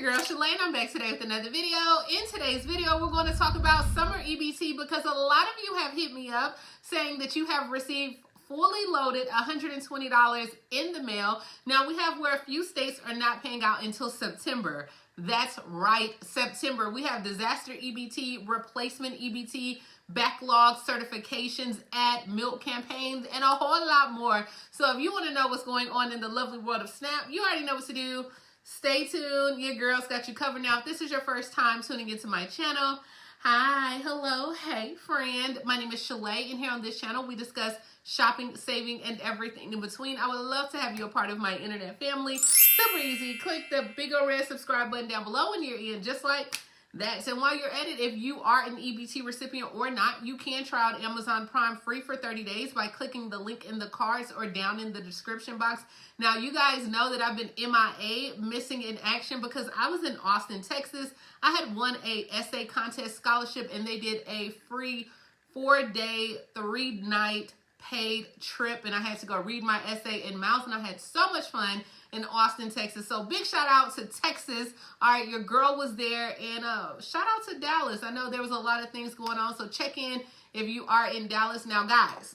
girl Shalae, and I'm back today with another video. In today's video, we're going to talk about summer EBT because a lot of you have hit me up saying that you have received fully loaded $120 in the mail. Now we have where a few states are not paying out until September. That's right, September. We have disaster EBT, replacement EBT, backlog certifications, ad milk campaigns, and a whole lot more. So if you want to know what's going on in the lovely world of SNAP, you already know what to do. Stay tuned. Your girl's got you covered. Now, if this is your first time tuning into my channel, hi, hello, hey, friend. My name is Shalae, and here on this channel, we discuss shopping, saving, and everything in between. I would love to have you a part of my internet family. Super easy. Click the big old red subscribe button down below when you're in, just like that. And while you're at it, if you are an EBT recipient or not, you can try out Amazon Prime free for 30 days by clicking the link in the cards or down in the description box. Now, you guys know that I've been MIA, missing in action, because I was in Austin, Texas. I had won a essay contest scholarship, and they did a free 4-day, 3-night paid trip, and I had to go read my essay in Mouse, and I had so much fun in Austin, Texas. So big shout out to Texas. All right, your girl was there, and shout out to Dallas. I know there was a lot of things going on, so check in if you are in Dallas. Now, guys,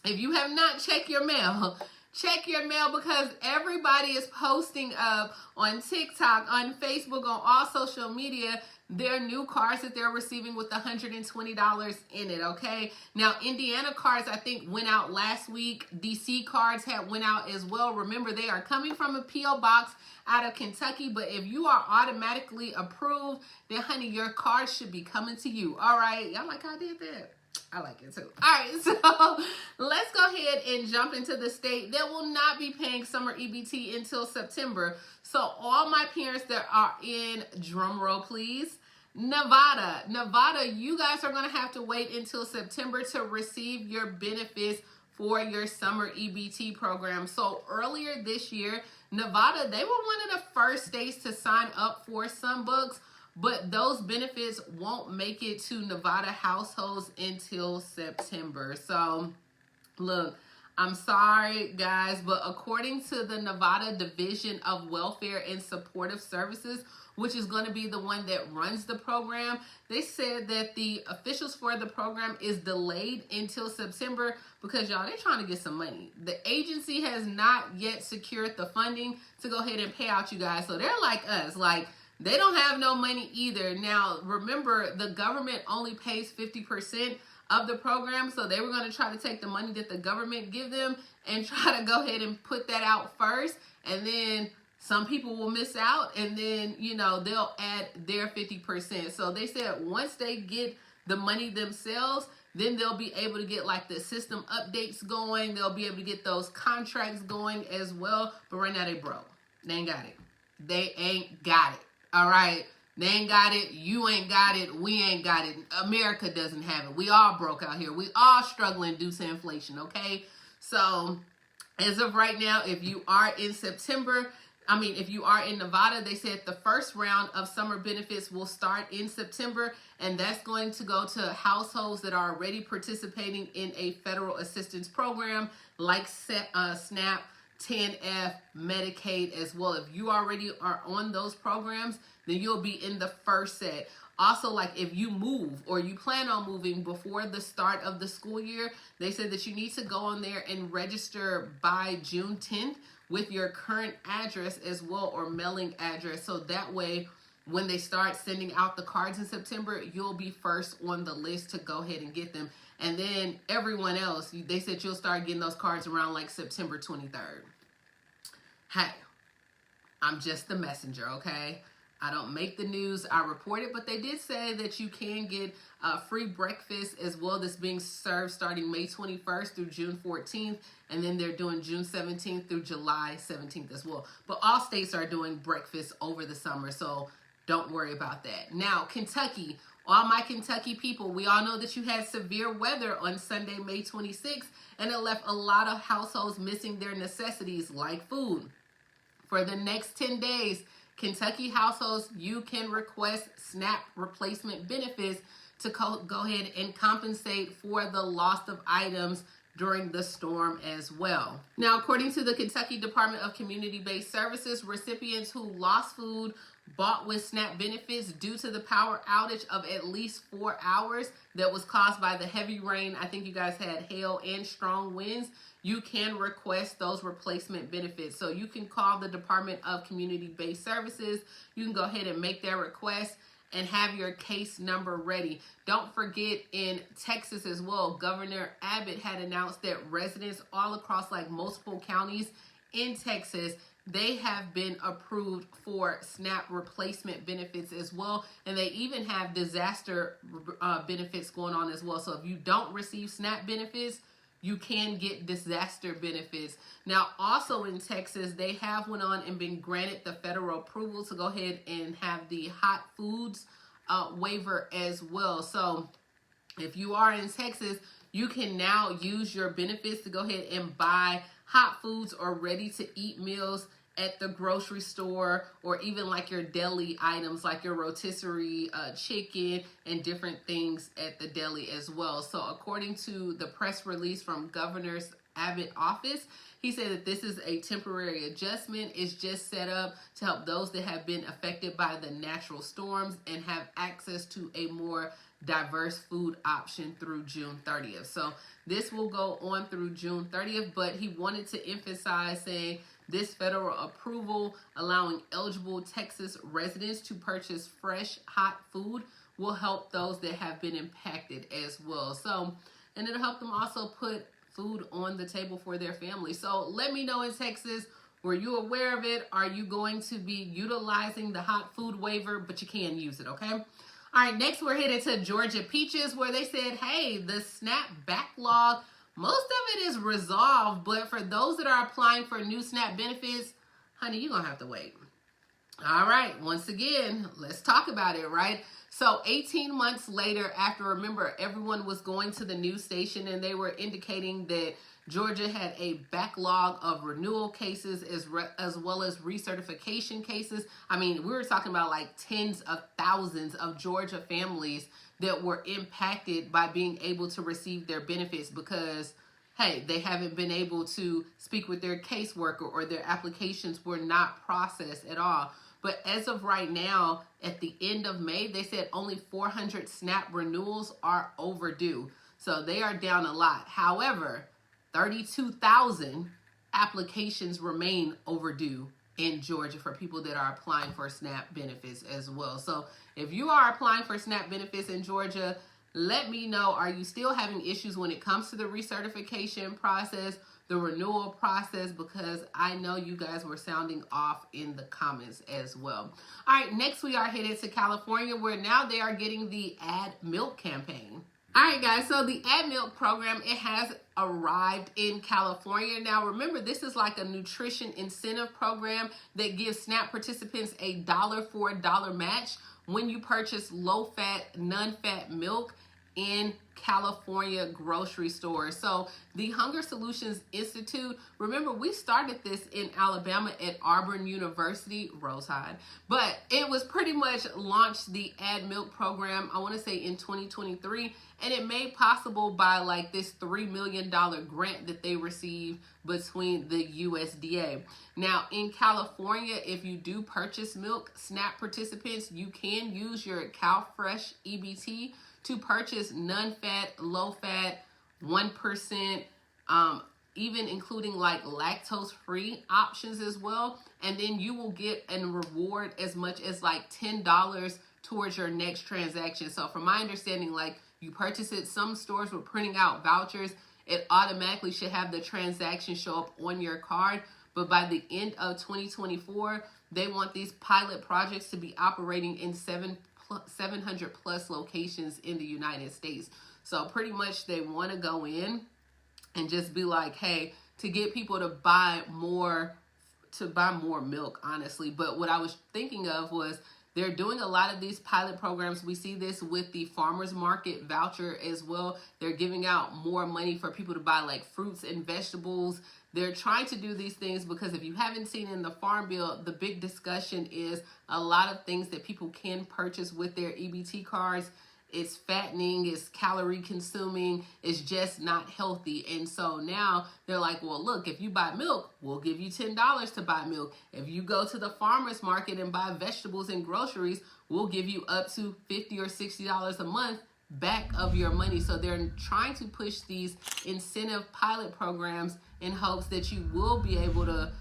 if you have not checked your mail, check your mail, because everybody is posting up on TikTok, on Facebook, on all social media, their new cards that they're receiving with $120 in it, okay? Now, Indiana cards, I think, went out last week. DC cards went out as well. Remember, they are coming from a P.O. box out of Kentucky, but if you are automatically approved, then, honey, your card should be coming to you, all right? Y'all like how I did that? I like it too. All right, so let's go ahead and jump into the state that will not be paying summer EBT until September. So all my parents that are in, drum roll please, Nevada, you guys are going to have to wait until September to receive your benefits for your summer EBT program. So earlier this year, Nevada, they were one of the first states to sign up for some books, but those benefits won't make it to Nevada households until September. So, look, I'm sorry, guys, but according to the Nevada Division of Welfare and Supportive Services, which is going to be the one that runs the program, they said that the officials for the program is delayed until September because, y'all, they're trying to get some money. The agency has not yet secured the funding to go ahead and pay out you guys. So they're like us, like, they don't have no money either. Now, remember, the government only pays 50% of the program, so they were going to try to take the money that the government give them and try to go ahead and put that out first, and then some people will miss out, and then, you know, they'll add their 50%. So they said once they get the money themselves, then they'll be able to get like the system updates going. They'll be able to get those contracts going as well. But right now they broke. They ain't got it. They ain't got it. All right, they ain't got it, you ain't got it, we ain't got it. America doesn't have it. We all broke out here. We all struggling due to inflation, okay? So, as of right now, if you are in if you are in Nevada, they said the first round of summer benefits will start in September, and that's going to go to households that are already participating in a federal assistance program like SNAP, 10F, Medicaid as well. If you already are on those programs, then you'll be in the first set. Also, like if you move or you plan on moving before the start of the school year, they said that you need to go on there and register by June 10th with your current address as well, or mailing address. So that way, when they start sending out the cards in September, you'll be first on the list to go ahead and get them. And then everyone else, they said you'll start getting those cards around like September 23rd. Hey, I'm just the messenger, okay? I don't make the news, I report it, but they did say that you can get free breakfast as well that's being served starting May 21st through June 14th, and then they're doing June 17th through July 17th as well. But all states are doing breakfast over the summer, so don't worry about that. Now, Kentucky, all my Kentucky people, we all know that you had severe weather on Sunday, May 26th, and it left a lot of households missing their necessities like food. For the next 10 days, Kentucky households, you can request SNAP replacement benefits to go ahead and compensate for the loss of items during the storm as well. Now, according to the Kentucky Department of Community-Based Services, recipients who lost food bought with SNAP benefits due to the power outage of at least 4 hours that was caused by the heavy rain. I think you guys had hail and strong winds. You can request those replacement benefits. So you can call the Department of Community-Based Services. You can go ahead and make that request and have your case number ready. Don't forget, in Texas as well, Governor Abbott had announced that residents all across like multiple counties in Texas, they have been approved for SNAP replacement benefits as well. And they even have disaster benefits going on as well. So if you don't receive SNAP benefits, you can get disaster benefits. Now, also in Texas, they have went on and been granted the federal approval to go ahead and have the hot foods waiver as well. So if you are in Texas, you can now use your benefits to go ahead and buy hot foods or ready to eat meals at the grocery store, or even like your deli items like your rotisserie chicken and different things at the deli as well. So according to the press release from Governor Abbott's office, he said that this is a temporary adjustment. It's just set up to help those that have been affected by the natural storms and have access to a more diverse food option through June 30th. So this will go on through June 30th, but he wanted to emphasize saying this federal approval allowing eligible Texas residents to purchase fresh, hot food will help those that have been impacted as well. So, and it'll help them also put food on the table for their family. So let me know in Texas, were you aware of it? Are you going to be utilizing the hot food waiver? But you can use it, okay? All right, next we're headed to Georgia Peaches, where they said, hey, the SNAP backlog, most of it is resolved, but for those that are applying for new SNAP benefits, honey, you're going to have to wait. All right, once again, let's talk about it, right? So 18 months later, after, remember, everyone was going to the news station and they were indicating that Georgia had a backlog of renewal cases as well as recertification cases. I mean, we were talking about like tens of thousands of Georgia families that were impacted by being able to receive their benefits because, hey, they haven't been able to speak with their caseworker or their applications were not processed at all. But as of right now, at the end of May, they said only 400 SNAP renewals are overdue. So they are down a lot. However, 32,000 applications remain overdue in Georgia for people that are applying for SNAP benefits as well. So if you are applying for SNAP benefits in Georgia, let me know, are you still having issues when it comes to the recertification process, the renewal process, because I know you guys were sounding off in the comments as well. All right, next we are headed to California, where now they are getting the Add Milk campaign. All right, guys, so the Add Milk program, it has arrived in California. Now, remember, this is like a nutrition incentive program that gives SNAP participants a $1 for $1 match when you purchase low-fat, non-fat milk in California grocery stores. So the Hunger Solutions Institute, remember, we started this in Alabama at Auburn University, Rose Tide, but it was pretty much launched the Add Milk program, I want to say in 2023, and it made possible by like this $3 million grant that they received between the USDA. Now in California, if you do purchase milk, SNAP participants, you can use your CalFresh EBT to purchase non-fat, low-fat, 1%, even including like lactose-free options as well. And then you will get a reward as much as like $10 towards your next transaction. So from my understanding, like you purchase it, some stores were printing out vouchers. It automatically should have the transaction show up on your card. But by the end of 2024, they want these pilot projects to be operating in 700 plus locations in the United States. So pretty much they want to go in and just be like, hey, to get people to buy more milk, honestly. But what I was thinking of was they're doing a lot of these pilot programs. We see this with the farmers market voucher as well. They're giving out more money for people to buy like fruits and vegetables. They're trying to do these things because if you haven't seen in the Farm Bill, the big discussion is a lot of things that people can purchase with their EBT cards it's fattening, it's calorie consuming, it's just not healthy. And so now they're like, well, look, if you buy milk, we'll give you $10 to buy milk. If you go to the farmer's market and buy vegetables and groceries, we'll give you up to $50 or $60 a month back of your money. So they're trying to push these incentive pilot programs in hopes that you will be able to,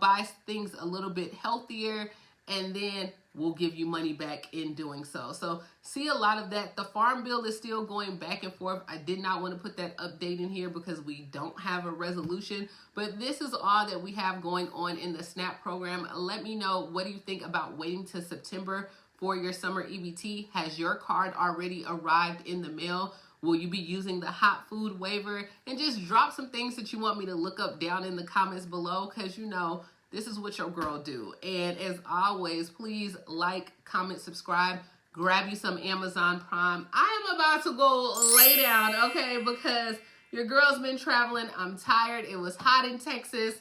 buy things a little bit healthier, and then we'll give you money back in doing so. So see a lot of that. The farm bill is still going back and forth. I did not want to put that update in here because we don't have a resolution, but this is all that we have going on in the SNAP program. Let me know, what do you think about waiting to September for your summer EBT? Has your card already arrived in the mail? Will you be using the hot food waiver? And just drop some things that you want me to look up down in the comments below, because this is what your girl do. And as always, please like, comment, subscribe, grab you some Amazon Prime. I am about to go lay down, okay, because your girl's been traveling. I'm tired. It was hot in Texas,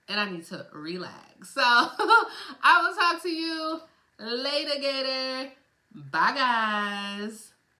and I need to relax. So I will talk to you later, Gator. Bye, guys.